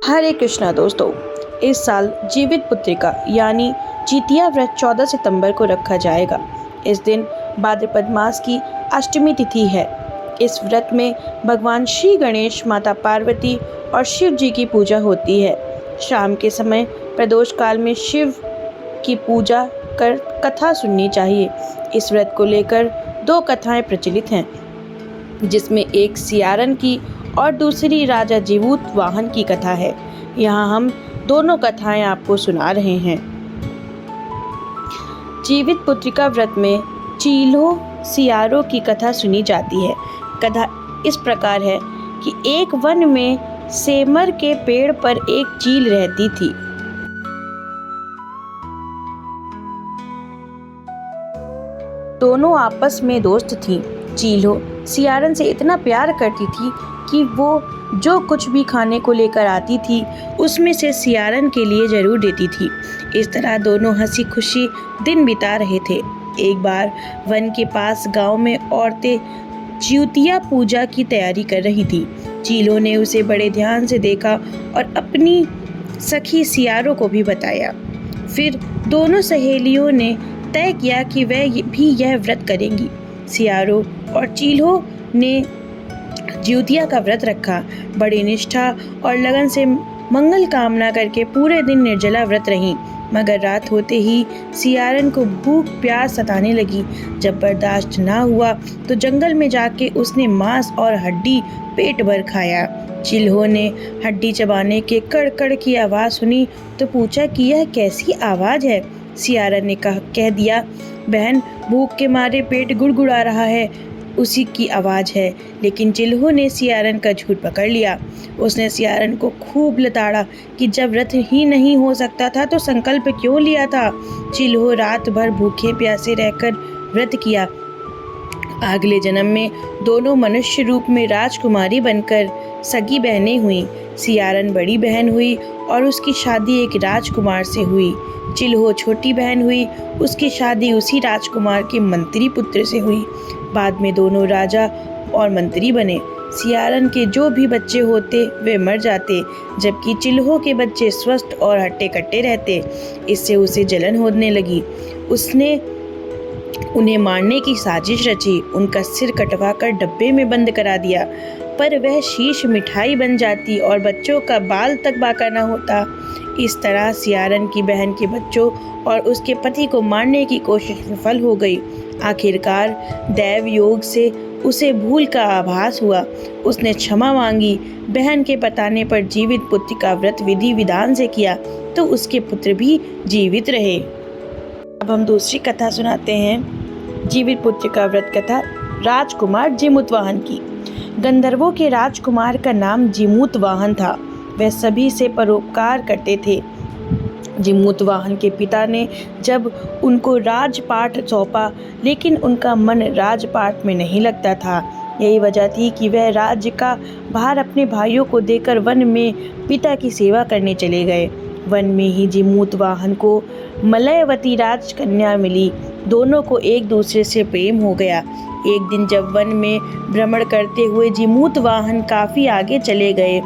हरे कृष्णा दोस्तों, इस साल जीवित पुत्रिका यानी जितिया व्रत 14 सितंबर को रखा जाएगा। इस दिन भाद्रपद मास की अष्टमी तिथि है। इस व्रत में भगवान श्री गणेश, माता पार्वती और शिव जी की पूजा होती है। शाम के समय प्रदोष काल में शिव की पूजा कर कथा सुननी चाहिए। इस व्रत को लेकर दो कथाएं प्रचलित हैं, जिसमें एक सियारन की और दूसरी राजा जीमूत वाहन की कथा है। यहाँ हम दोनों कथाएं आपको सुना रहे हैं। जीवित पुत्रिका व्रत में चीलों सियारों की कथा सुनी जाती है। कथा इस प्रकार है कि एक वन में सेमर के पेड़ पर एक चील रहती थी। दोनों आपस में दोस्त थीं। चीलो सियारन से इतना प्यार करती थी कि वो जो कुछ भी खाने को लेकर आती थी उसमें से सियारन के लिए जरूर देती थी। इस तरह दोनों हंसी खुशी दिन बिता रहे थे। एक बार वन के पास गांव में औरतें जितिया पूजा की तैयारी कर रही थी। चीलों ने उसे बड़े ध्यान से देखा और अपनी सखी सियारों को भी बताया। फिर दोनों सहेलियों ने तय किया कि वह भी यह व्रत करेंगी। सियारों और चीलों ने जितिया का व्रत रखा। बड़ी निष्ठा और लगन से मंगल कामना करके पूरे दिन निर्जला व्रत रहीं। मगर रात होते ही सियारन को भूख प्यास सताने लगी। जब बर्दाश्त ना हुआ तो जंगल में जाके उसने मांस और हड्डी पेट भर खाया। चिल्हों ने हड्डी चबाने के कड़-कड़ की आवाज़ सुनी तो पूछा कि यह कैसी आवाज़ है। सियारन ने कह दिया, बहन, भूख के मारे पेट गुड़गुड़ा रहा है, उसी की आवाज़ है। लेकिन चिल्हों ने सियारन का झूठ पकड़ लिया। उसने सियारन को खूब लताड़ा कि जब व्रत ही नहीं हो सकता था तो संकल्प क्यों लिया था। चिल्हों रात भर भूखे प्यासे रहकर व्रत किया। अगले जन्म में दोनों मनुष्य रूप में राजकुमारी बनकर सगी बहनें हुईं। सियारन बड़ी बहन हुई और उसकी शादी एक राजकुमार से हुई। चिल्हों छोटी बहन हुई, उसकी शादी उसी राजकुमार के मंत्री पुत्र से हुई। बाद में दोनों राजा और मंत्री बने। सियारन के जो भी बच्चे होते वे मर जाते, जबकि चिल्हों के बच्चे स्वस्थ और हट्टे कट्टे रहते। इससे उसे जलन होने लगी। उसने उन्हें मारने की साजिश रची। उनका सिर कटवा कर डब्बे में बंद करा दिया, पर वह शीश मिठाई बन जाती और बच्चों का बाल तक बाका न होता। इस तरह सियारन की बहन के बच्चों और उसके पति को मारने की कोशिश विफल हो गई। आखिरकार दैव योग से उसे भूल का आभास हुआ। उसने क्षमा मांगी। बहन के बताने पर जीवित पुत्र का व्रत विधि विधान से किया तो उसके पुत्र भी जीवित रहे। अब हम दूसरी कथा सुनाते हैं। जीवित पुत्र का व्रत कथा राजकुमार जिमूत वाहन की। गंधर्वों के राजकुमार का नाम जिमूत वाहन था। वह सभी से परोपकार करते थे। जिमूत वाहन के पिता ने जब उनको राजपाट सौंपा, लेकिन उनका मन राजपाट में नहीं लगता था। यही वजह थी कि वह राज्य का भार अपने भाइयों को देकर वन में पिता की सेवा करने चले गए। वन में ही जिमूत वाहन को मलयवती राजकन्या मिली। दोनों को एक दूसरे से प्रेम हो गया। एक दिन जब वन में भ्रमण करते हुए जिमूत वाहन काफ़ी आगे चले गए,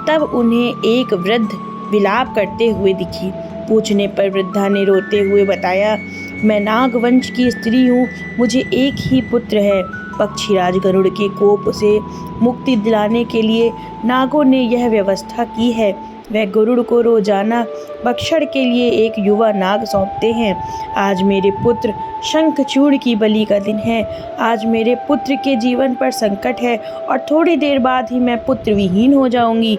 तब उन्हें एक वृद्ध विलाप करते हुए दिखी। पूछने पर वृद्धा ने रोते हुए बताया, मैं नागवंश की स्त्री हूँ, मुझे एक ही पुत्र है। पक्षीराज गरुड़ के कोप से मुक्ति दिलाने के लिए नागों ने यह व्यवस्था की है। वह गरुड़ को रोजाना भक्षण के लिए एक युवा नाग सौंपते हैं। आज मेरे पुत्र शंखचूड़ की बलि का दिन है। आज मेरे पुत्र के जीवन पर संकट है और थोड़ी देर बाद ही मैं पुत्र विहीन हो जाऊंगी।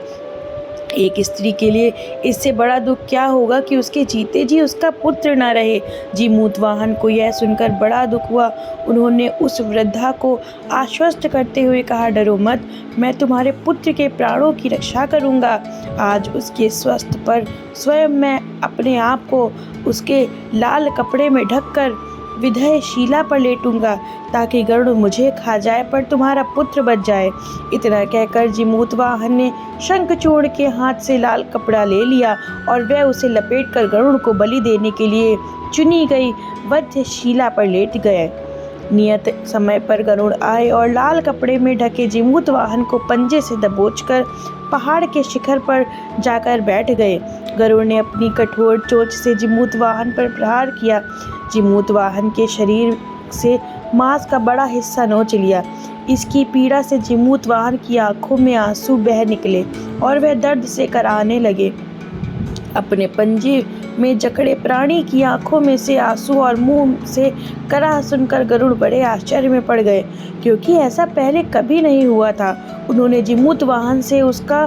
एक स्त्री के लिए इससे बड़ा दुख क्या होगा कि उसके जीते जी उसका पुत्र न रहे। जिमूत वाहन को यह सुनकर बड़ा दुख हुआ। उन्होंने उस वृद्धा को आश्वस्त करते हुए कहा, डरो मत, मैं तुम्हारे पुत्र के प्राणों की रक्षा करूंगा। आज उसके स्वास्थ्य पर स्वयं मैं अपने आप को उसके लाल कपड़े में ढककर विधेय शिला पर लेटूंगा, ताकि गरुड़ मुझे खा जाए पर तुम्हारा पुत्र बच जाए। इतना कहकर जिमूत वाहन ने शंखचूड़ के हाथ से लाल कपड़ा ले लिया और वह उसे लपेटकर गरुड़ को बलि देने के लिए चुनी गई वध्य शिला पर लेट गए। नियत समय पर गरुड़ आए और लाल कपड़े में ढके जिमूत वाहन को पंजे से दबोचकर पहाड़ के शिखर पर जाकर बैठ गए। गरुड़ ने अपनी कठोर चोंच से जिमूतवाहन पर प्रहार किया। जिमूतवाहन के शरीर से मांस का बड़ा हिस्सा नोच लिया। इसकी पीड़ा से जिमूतवाहन की आंखों में आंसू बह निकले और वह दर्द से कराहने लगे। अपने पंजे में जकड़े प्राणी की आंखों में से आंसू और मुंह से कराह सुनकर गरुड़ बड़े आश्चर्य में पड़ गए, क्योंकि ऐसा पहले कभी नहीं हुआ था। उन्होंने जिमूतवाहन से उसका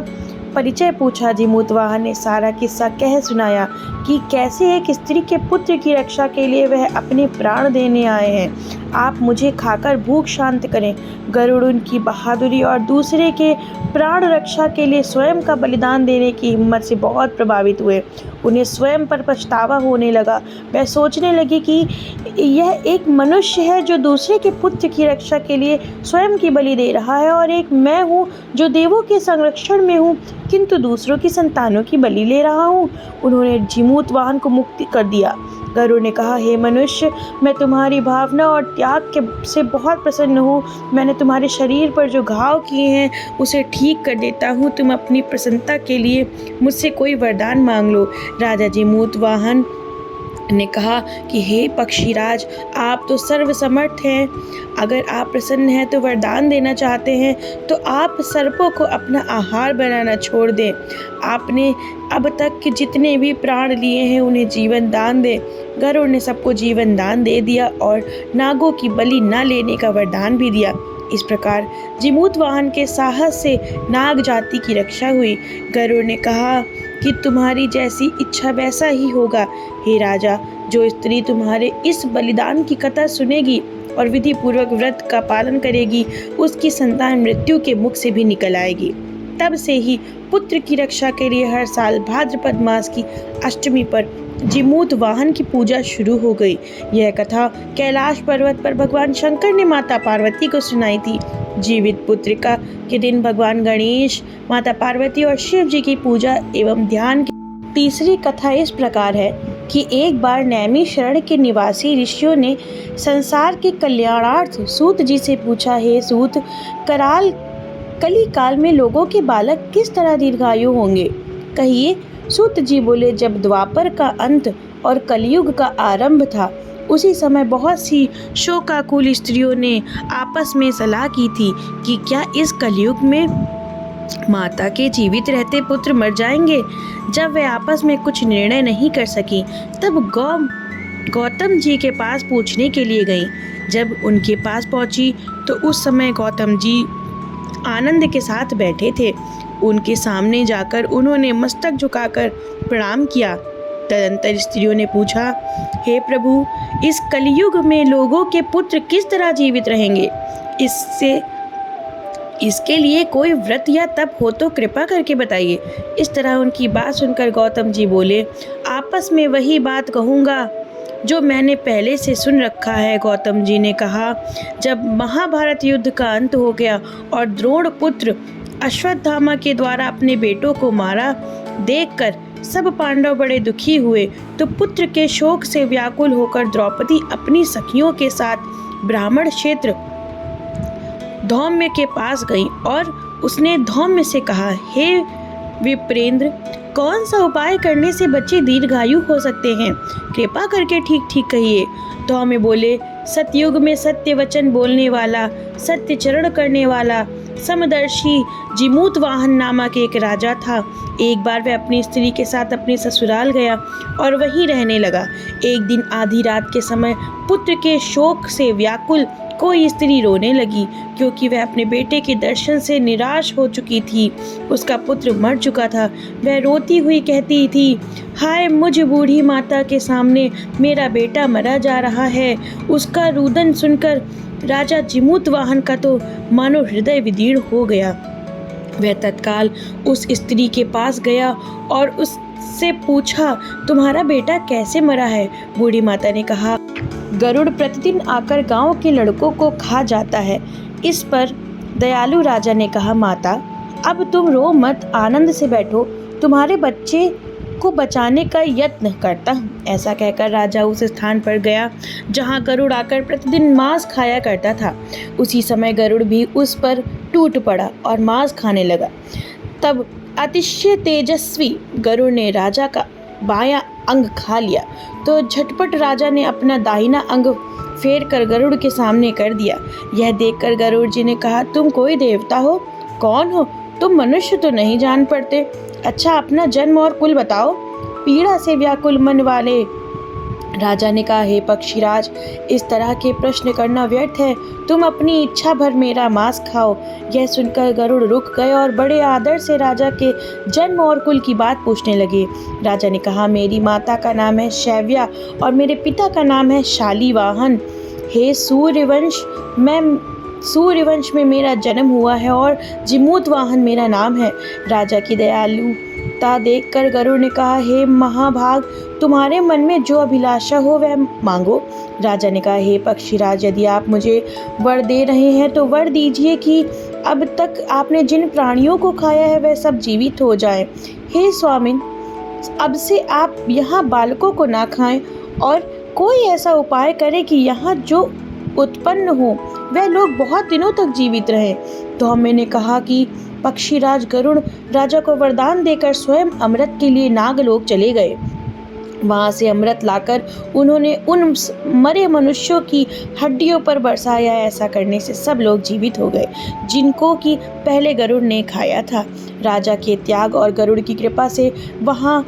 परिचय पूछा। जिमूतवाहन ने सारा किस्सा कह सुनाया कि कैसे एक स्त्री के पुत्र की रक्षा के लिए वह अपने प्राण देने आए हैं। आप मुझे खाकर भूख शांत करें। गरुड़ उनकी बहादुरी और दूसरे के प्राण रक्षा के लिए स्वयं का बलिदान देने की हिम्मत से बहुत प्रभावित हुए। उन्हें स्वयं पर पछतावा होने लगा। वह सोचने लगे कि यह एक मनुष्य है जो दूसरे के पुत्र की रक्षा के लिए स्वयं की बलि दे रहा है, और एक मैं हूँ जो देवों के संरक्षण में हूँ किंतु दूसरों की संतानों की बलि ले रहा हूँ। उन्होंने जिमूतवाहन को मुक्त कर दिया। गरुड़ ने कहा, हे मनुष्य, मैं तुम्हारी भावना और त्याग से बहुत प्रसन्न हूँ। मैंने तुम्हारे शरीर पर जो घाव किए हैं उसे ठीक कर देता हूँ। तुम अपनी प्रसन्नता के लिए मुझसे कोई वरदान मांग लो। राजा जिमूतवाहन ने कहा कि हे पक्षीराज, आप तो सर्वसमर्थ हैं। अगर आप प्रसन्न हैं तो वरदान देना चाहते हैं तो आप सर्पों को अपना आहार बनाना छोड़ दें। आपने अब तक के जितने भी प्राण लिए हैं उन्हें जीवन दान दें। गरुड़ ने सबको जीवन दान दे दिया और नागों की बलि न लेने का वरदान भी दिया। इस प्रकार जिमूतवाहन के साहस से नाग जाति की रक्षा हुई। गरुड़ ने कहा कि तुम्हारी जैसी इच्छा वैसा ही होगा। हे राजा, जो स्त्री तुम्हारे इस बलिदान की कथा सुनेगी और विधि पूर्वक व्रत का पालन करेगी, उसकी संतान मृत्यु के मुख से भी निकल आएगी। तब से ही पुत्र की रक्षा के लिए हर साल भाद्रपद मास की अष्टमी पर जिमूतवाहन की पूजा शुरू हो गई। यह कथा कैलाश पर्वत पर भगवान शंकर ने माता पार्वती को सुनाई थी। जीवित पुत्रिका के दिन भगवान गणेश, माता पार्वती और शिव जी की पूजा एवं ध्यान की। तीसरी कथा इस प्रकार है कि एक बार नैमिषारण्य के निवासी ऋषियों ने संसार के कल्याणार्थ सूत जी से पूछा, हे सूत, कली काल में लोगों के बालक किस तरह दीर्घायु होंगे? कहिए। सूत जी बोले, जब द्वापर का अंत और कलयुग का आरंभ था, उसी समय बहुत सी शोकाकुल स्त्रियों ने आपस में सलाह की थी कि क्या इस कलयुग में माता के जीवित रहते पुत्र मर जाएंगे। जब वे आपस में कुछ निर्णय नहीं कर सकी, तब गौतम जी के पास पूछने के लिए गईं। जब उनके पास पहुंची तो उस समय गौतम जी आनंद के साथ बैठे थे। उनके सामने जाकर उन्होंने मस्तक झुकाकर प्रणाम किया। तदंतर स्त्रियों ने पूछा, हे प्रभु, इस कलयुग में लोगों के पुत्र किस तरह जीवित रहेंगे? इसके लिए कोई व्रत या तप हो तो कृपा करके बताइए। इस तरह उनकी बात सुनकर गौतम जी बोले, आपस में वही बात कहूँगा जो मैंने पहले से सुन रखा है। गौतम जी ने कहा, जब महाभारत युद्ध का अंत हो गया और द्रोण पुत्र अश्वत्थामा के द्वारा अपने बेटों को मारा देखकर सब पांडव बड़े दुखी हुए, तो पुत्र के शोक से व्याकुल होकर द्रौपदी अपनी सखियों के साथ ब्राह्मण क्षेत्र धौम्य के पास गई और उसने धौम्य से कहा, हे विप्रेंद्र, कौन सा उपाय करने से बच्चे दीर्घायु हो सकते हैं? कृपा करके ठीक ठीक कहिए। धौम्य बोले, सतयुग में सत्य वचन बोलने वाला, सत्य चरण करने वाला समदर्शी जिमूतवाहन नामक एक राजा था। एक बार वह अपनी स्त्री के साथ अपने ससुराल गया और वहीं रहने लगा। एक दिन आधी रात के समय पुत्र के शोक से व्याकुल कोई स्त्री रोने लगी, क्योंकि वह अपने बेटे के दर्शन से निराश हो चुकी थी। उसका पुत्र मर चुका था। वह रोती हुई कहती थी, हाय मुझ बूढ़ी माता के सामने मेरा बेटा मरा जा रहा है। उसका रुदन सुनकर राजा जिमूतवाहन का तो मानो हृदय विदीर्ण हो गया। वह तत्काल उस स्त्री के पास गया और उससे पूछा, तुम्हारा बेटा कैसे मरा है? बूढ़ी माता ने कहा, गरुड़ प्रतिदिन आकर गांव के लड़कों को खा जाता है। इस पर दयालु राजा ने कहा, माता, अब तुम रो मत, आनंद से बैठो, तुम्हारे बच्चे को बचाने का यत्न करता हूँ। ऐसा कहकर राजा उस स्थान पर गया जहाँ गरुड़ आकर प्रतिदिन मांस खाया करता था। उसी समय गरुड़ भी उस पर टूट पड़ा और मांस खाने लगा। तब अतिशय तेजस्वी गरुड़ ने राजा का बायां अंग खा लिया तो झटपट राजा ने अपना दाहिना अंग फेर कर गरुड़ के सामने कर दिया। यह देखकर गरुड़ जी ने कहा, तुम कोई देवता हो? कौन हो तुम? मनुष्य तो नहीं जान पड़ते। अच्छा, अपना जन्म और कुल बताओ। पीड़ा से व्याकुल मन वाले राजा ने कहा, हे पक्षीराज, इस तरह के प्रश्न करना व्यर्थ है। तुम अपनी इच्छा भर मेरा मांस खाओ। यह सुनकर गरुड़ रुक गए और बड़े आदर से राजा के जन्म और कुल की बात पूछने लगे। राजा ने कहा, मेरी माता का नाम है शैव्या और मेरे पिता का नाम है शालीवाहन। हे सूर्यवंश में मेरा जन्म हुआ है और जिमूत वाहन मेरा नाम है। राजा की दयालुता देखकर गरुड़ ने कहा, हे महाभाग, तुम्हारे मन में जो अभिलाषा हो वह मांगो। राजा ने कहा, हे पक्षीराज, यदि आप मुझे वर दे रहे हैं तो वर दीजिए कि अब तक आपने जिन प्राणियों को खाया है वह सब जीवित हो जाए। हे स्वामिन, अब से आप यहाँ बालकों को ना खाएं और कोई ऐसा उपाय करें कि यहाँ जो उत्पन्न हो वह लोग बहुत दिनों तक जीवित रहें। तो मैंने कहा कि पक्षीराज गरुड़ राजा को वरदान देकर स्वयं अमृत के लिए नागलोक चले गए। वहां से अमृत लाकर उन्होंने उन मरे मनुष्यों की हड्डियों पर बरसाया। ऐसा करने से सब लोग जीवित हो गए जिनको कि पहले गरुड़ ने खाया था। राजा के त्याग और गरुड़ की कृपा से वहां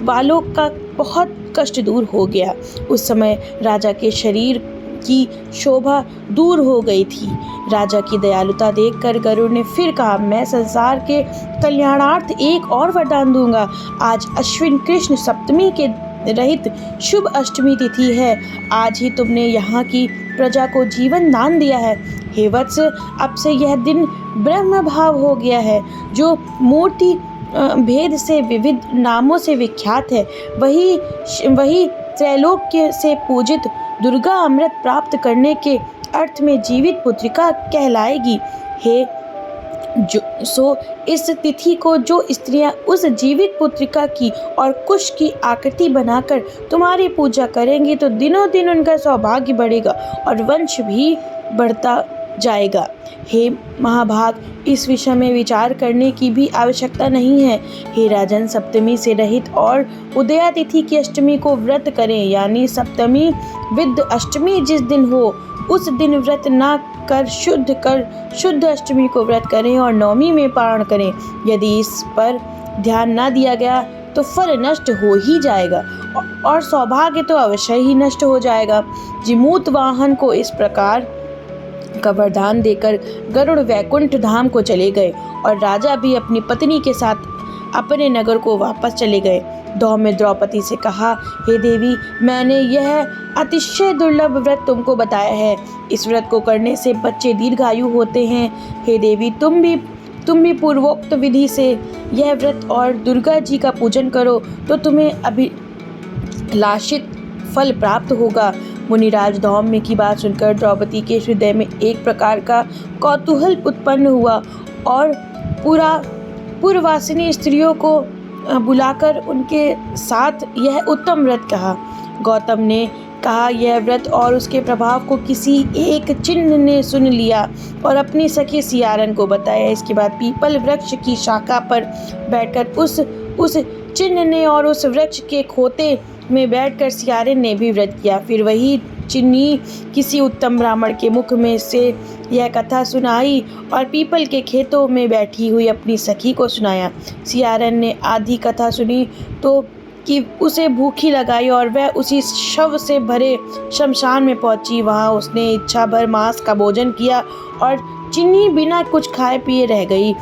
वालों का बहुत कष्ट दूर हो गया। उस समय राजा के शरीर की शोभा दूर हो गई थी। राजा की दयालुता देखकर गरुड़ ने फिर कहा, मैं संसार के कल्याणार्थ एक और वरदान दूंगा। आज अश्विन कृष्ण सप्तमी के रहित शुभ अष्टमी तिथि है। आज ही तुमने यहाँ की प्रजा को जीवन दान दिया है। हे वत्स, अब से यह दिन ब्रह्म भाव हो गया है, जो मूर्ति भेद से विविध नामों से विख्यात है। वही त्रैलोक्य से पूजित दुर्गा अमृत प्राप्त करने के अर्थ में जीवित पुत्रिका कहलाएगी। सो इस तिथि को जो स्त्रियां उस जीवित पुत्रिका की और कुश की आकृति बनाकर तुम्हारी पूजा करेंगी तो दिनों दिन उनका सौभाग्य बढ़ेगा और वंश भी बढ़ता जाएगा। हे महाभाग, इस विषय में विचार करने की भी आवश्यकता नहीं है। हे राजन, सप्तमी से रहित और उदया तिथि की अष्टमी को व्रत करें, यानी सप्तमी विद अष्टमी जिस दिन हो उस दिन व्रत ना कर शुद्ध अष्टमी को व्रत करें और नवमी में पारण करें। यदि इस पर ध्यान ना दिया गया तो फल नष्ट हो ही जाएगा और सौभाग्य तो अवश्य ही नष्ट हो जाएगा। जिमूत वाहन को इस प्रकार का वरदान देकर गरुड़ वैकुंठ धाम को चले गए और राजा भी अपनी पत्नी के साथ अपने नगर को वापस चले गए। धौम्य द्रौपदी से कहा, हे देवी, मैंने यह अतिशय दुर्लभ व्रत तुमको बताया है। इस व्रत को करने से बच्चे दीर्घायु होते हैं। हे देवी, तुम भी पूर्वोक्त विधि से यह व्रत और दुर्गा जी का पूजन करो तो तुम्हें अभिलाषित फल प्राप्त होगा। मुनिराज धौम्य की बात सुनकर द्रौपदी के हृदय में एक प्रकार का कौतूहल उत्पन्न हुआ और पूर्ववासिनी स्त्रियों को बुलाकर उनके साथ यह उत्तम व्रत कहा। गौतम ने कहा, यह व्रत और उसके प्रभाव को किसी एक चिन्ह ने सुन लिया और अपनी सखी सियारन को बताया। इसके बाद पीपल वृक्ष की शाखा पर बैठकर उस चिन्ह ने और उस वृक्ष के खोते में बैठकर सियारन ने भी व्रत किया। फिर वही चिन्नी किसी उत्तम ब्राह्मण के मुख में से यह कथा सुनाई और पीपल के खेतों में बैठी हुई अपनी सखी को सुनाया। सियारन ने आधी कथा सुनी तो कि उसे भूखी लगाई और वह उसी शव से भरे शमशान में पहुंची। वहां उसने इच्छा भर मांस का भोजन किया और चिन्नी बिना कुछ खाए पिए रह गई।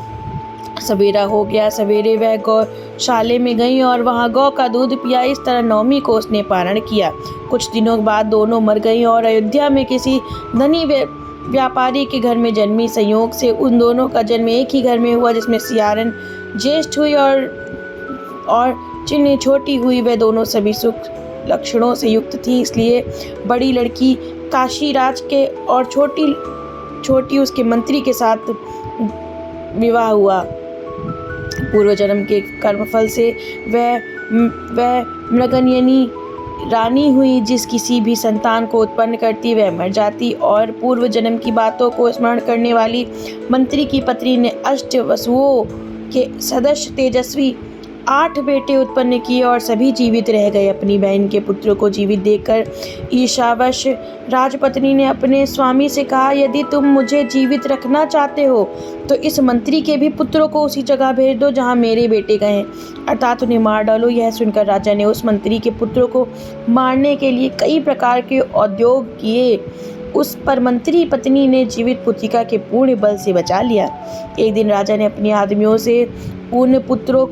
सवेरा हो गया। सवेरे वह गौशाले में गई और वहां गौ का दूध पिया। इस तरह नवमी को उसने पारण किया। कुछ दिनों बाद दोनों मर गईं और अयोध्या में किसी धनी व्यापारी के घर में जन्मी। संयोग से उन दोनों का जन्म एक ही घर में हुआ, जिसमें सियारन ज्येष्ठ हुई और चिन्नी छोटी हुई। वे दोनों सभी सुख लक्षणों से युक्त थी, इसलिए बड़ी लड़की काशीराज के और छोटी उसके मंत्री के साथ विवाह हुआ। पूर्व जन्म के कर्मफल से वह मृगनयनी रानी हुई। जिस किसी भी संतान को उत्पन्न करती वह मर जाती और पूर्व जन्म की बातों को स्मरण करने वाली मंत्री की पत्नी ने अष्ट वसुओं के सदस्य तेजस्वी 8 बेटे उत्पन्न किए और सभी जीवित रह गए। अपनी बहन के पुत्रों को जीवित देखकर ईर्ष्यावश राजपत्नी ने अपने स्वामी से कहा, यदि तुम मुझे जीवित रखना चाहते हो तो इस मंत्री के भी पुत्रों को उसी जगह भेज दो जहां मेरे बेटे गए हैं, अर्थात उन्हें मार डालो। यह सुनकर राजा ने उस मंत्री के पुत्रों को मारने के लिए कई प्रकार के उद्योग किए। उस पर मंत्री पत्नी ने जीवित पुत्रिका के पूर्ण बल से बचा लिया। एक दिन राजा ने अपने आदमियों से उन पुत्रों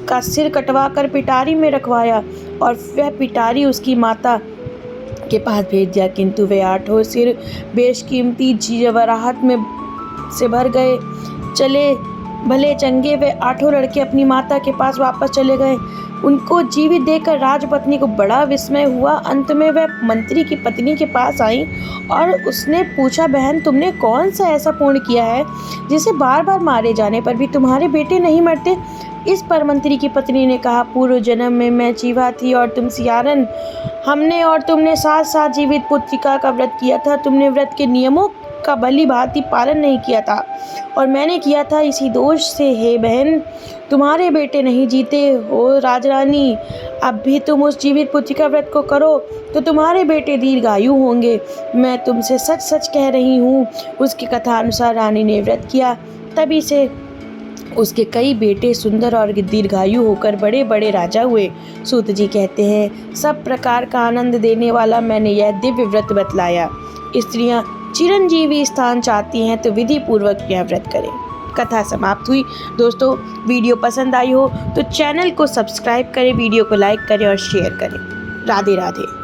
का सिर कटवा कर पिटारी में रखवाया और वह पिटारी उसकी माता के पास भेज दिया, किंतु वे 8 सिर बेशकीमती जवाहरात में से भर गए। चले भले चंगे वे 8 लड़के अपनी माता के पास वापस चले गए। उनको जीवित देखकर राजपत्नी को बड़ा विस्मय हुआ। अंत में वह मंत्री की पत्नी के पास आई और उसने पूछा, बहन तुमने कौन सा ऐसा पुण्य किया है जिसे बार बार मारे जाने पर भी तुम्हारे बेटे नहीं मरते? इस पर मंत्री की पत्नी ने कहा, पूर्व जन्म में मैं जीवा थी और तुम सियारन। हमने और तुमने साथ साथ जीवित पुत्रिका का व्रत किया था। तुमने व्रत के नियमों का भली भांति पालन नहीं किया था और मैंने किया था। इसी दोष से हे बहन तुम्हारे बेटे नहीं जीते हो राजरानी। अब भी तुम उस जीवित पुत्रिका व्रत को करो तो तुम्हारे बेटे दीर्घायु होंगे। मैं तुमसे सच सच कह रही हूँ। उसकी कथा अनुसार रानी ने व्रत किया, तभी से उसके कई बेटे सुंदर और दीर्घायु होकर बड़े बड़े राजा हुए। सूत जी कहते हैं, सब प्रकार का आनंद देने वाला मैंने यह दिव्य व्रत बतलाया। स्त्रियां चिरंजीवी स्थान चाहती हैं तो विधि पूर्वक यह व्रत करें। कथा समाप्त हुई। दोस्तों वीडियो पसंद आई हो तो चैनल को सब्सक्राइब करें, वीडियो को लाइक करें और शेयर करें। राधे राधे।